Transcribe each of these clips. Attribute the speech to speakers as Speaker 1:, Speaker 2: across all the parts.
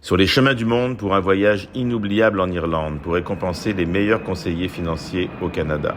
Speaker 1: Sur les chemins du monde pour un voyage inoubliable en Irlande pour récompenser les meilleurs conseillers financiers au Canada.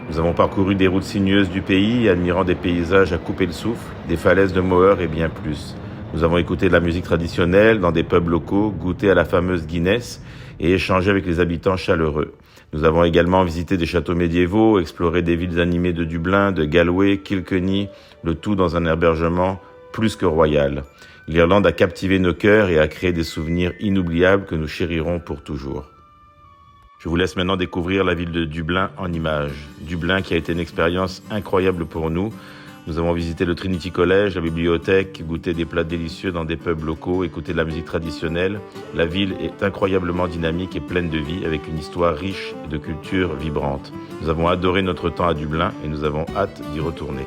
Speaker 1: Nous avons parcouru des routes sinueuses du pays, admirant des paysages à couper le souffle, des falaises de Moher et bien plus. Nous avons écouté de la musique traditionnelle dans des pubs locaux, goûté à la fameuse Guinness et échangé avec les habitants chaleureux. Nous avons également visité des châteaux médiévaux, exploré des villes animées de Dublin, de Galway, Kilkenny, le tout dans un hébergement plus que royal. L'Irlande a captivé nos cœurs et a créé des souvenirs inoubliables que nous chérirons pour toujours. Je vous laisse maintenant découvrir la ville de Dublin en images. Dublin qui a été une expérience incroyable pour nous. Nous avons visité le Trinity College, la bibliothèque, goûté des plats délicieux dans des pubs locaux, écouté de la musique traditionnelle. La ville est incroyablement dynamique et pleine de vie, avec une histoire riche et de culture vibrante. Nous avons adoré notre temps à Dublin et nous avons hâte d'y retourner.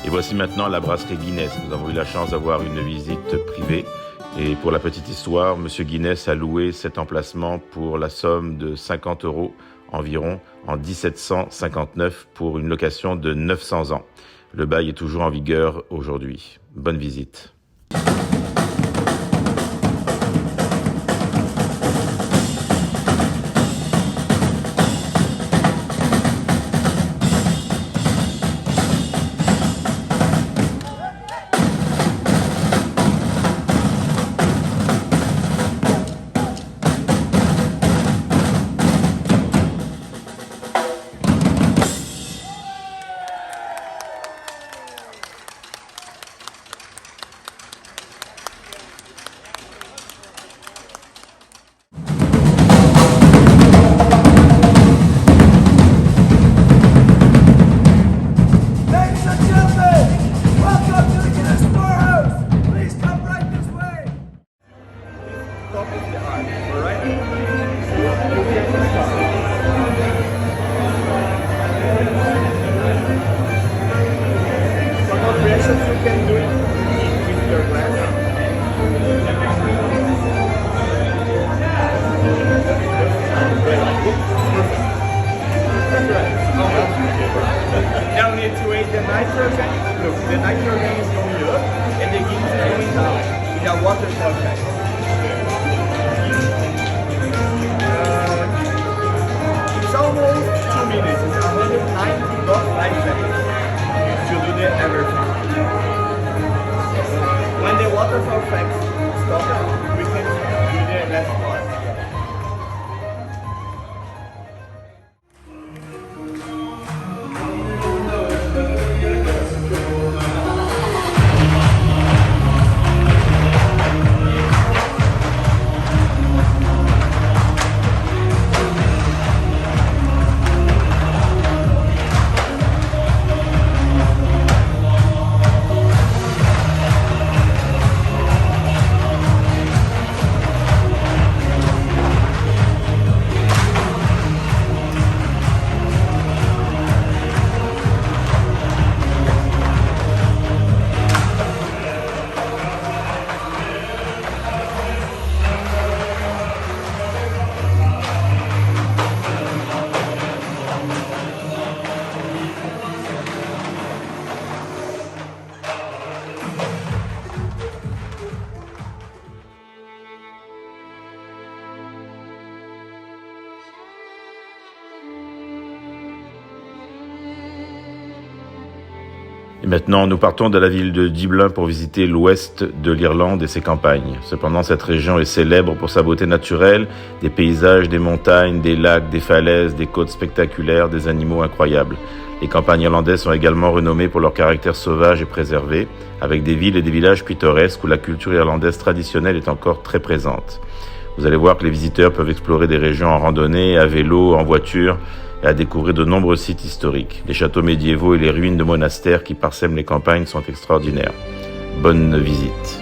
Speaker 1: Et voici maintenant la brasserie Guinness. Nous avons eu la chance d'avoir une visite privée. Et pour la petite histoire, M. Guinness a loué cet emplacement pour la somme de 50 € environ en 1759 pour une location de 900 ans. Le bail est toujours en vigueur aujourd'hui. Bonne visite.
Speaker 2: Now we need to wait the nitrogen. Look, the nitrogen is going up and the heat is going down. We have waterfall effect. It's almost 2 minutes. It's 190.5 seconds to do the everything. When the waterfall effect stops, we can do the last part.
Speaker 1: Maintenant, nous partons de la ville de Dublin pour visiter l'ouest de l'Irlande et ses campagnes. Cependant, cette région est célèbre pour sa beauté naturelle, des paysages, des montagnes, des lacs, des falaises, des côtes spectaculaires, des animaux incroyables. Les campagnes irlandaises sont également renommées pour leur caractère sauvage et préservé, avec des villes et des villages pittoresques où la culture irlandaise traditionnelle est encore très présente. Vous allez voir que les visiteurs peuvent explorer des régions en randonnée, à vélo, en voiture, et à découvrir de nombreux sites historiques. Les châteaux médiévaux et les ruines de monastères qui parsèment les campagnes sont extraordinaires. Bonne visite.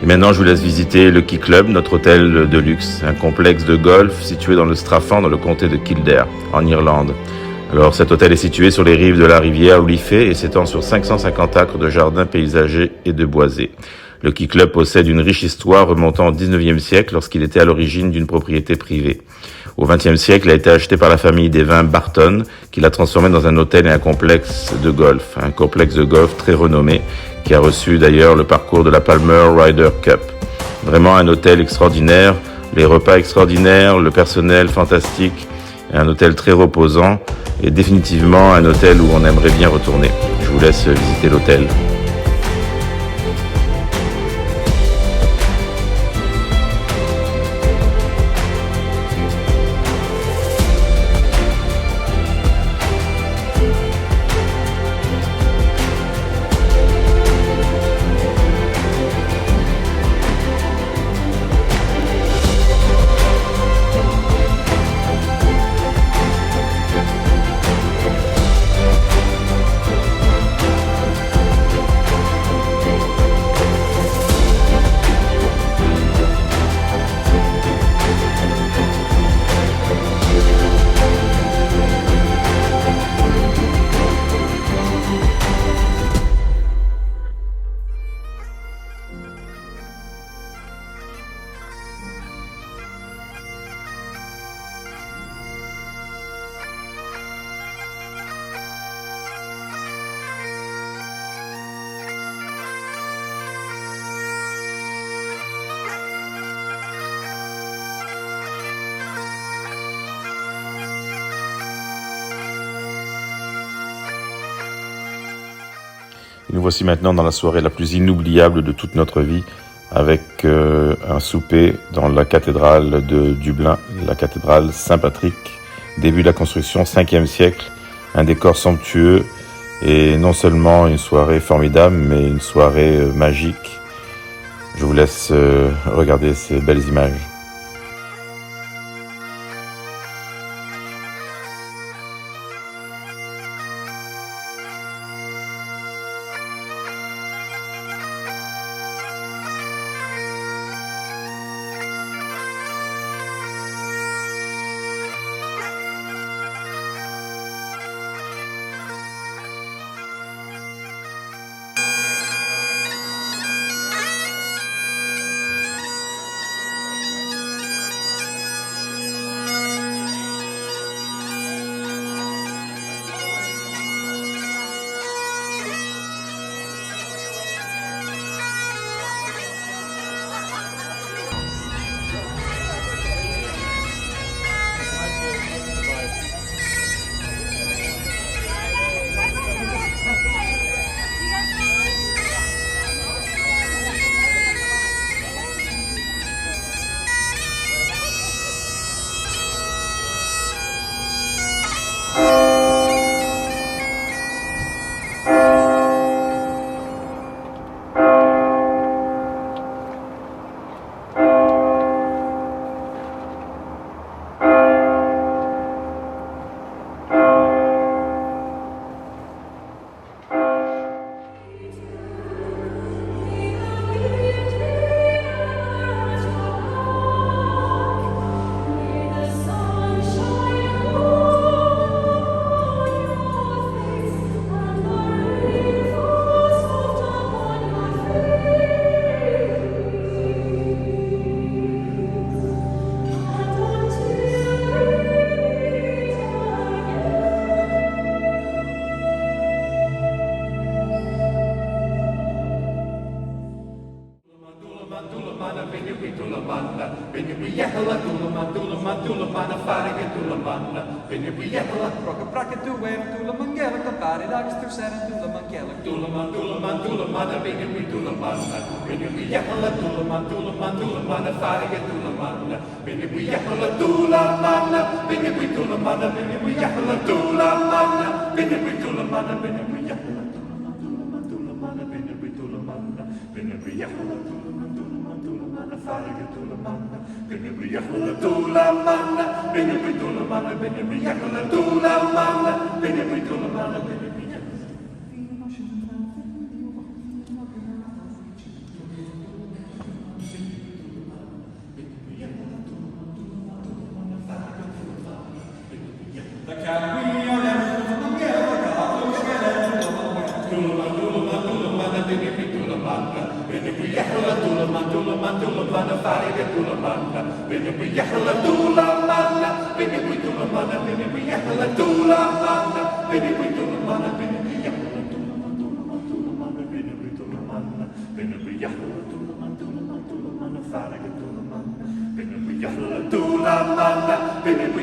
Speaker 1: Et maintenant, je vous laisse visiter le Key Club, notre hôtel de luxe, un complexe de golf situé dans le Stratham, dans le comté de Kildare, en Irlande. Alors, cet hôtel est situé sur les rives de la rivière Liffey et s'étend sur 550 acres de jardins paysagers et de boisés. Le Key Club possède une riche histoire remontant au 19e siècle lorsqu'il était à l'origine d'une propriété privée. Au 20e siècle, il a été acheté par la famille des vins Barton, qui l'a transformé dans un hôtel et un complexe de golf très renommé, qui a reçu d'ailleurs le parcours de la Palmer Ryder Cup. Vraiment un hôtel extraordinaire, les repas extraordinaires, le personnel fantastique, un hôtel très reposant et définitivement un hôtel où on aimerait bien retourner. Je vous laisse visiter l'hôtel. Et nous voici maintenant dans la soirée la plus inoubliable de toute notre vie, avec un souper dans la cathédrale de Dublin, la cathédrale Saint-Patrick, début de la construction, 5e siècle, un décor somptueux et non seulement une soirée formidable, mais une soirée magique. Je vous laisse regarder ces belles images.
Speaker 3: Bene,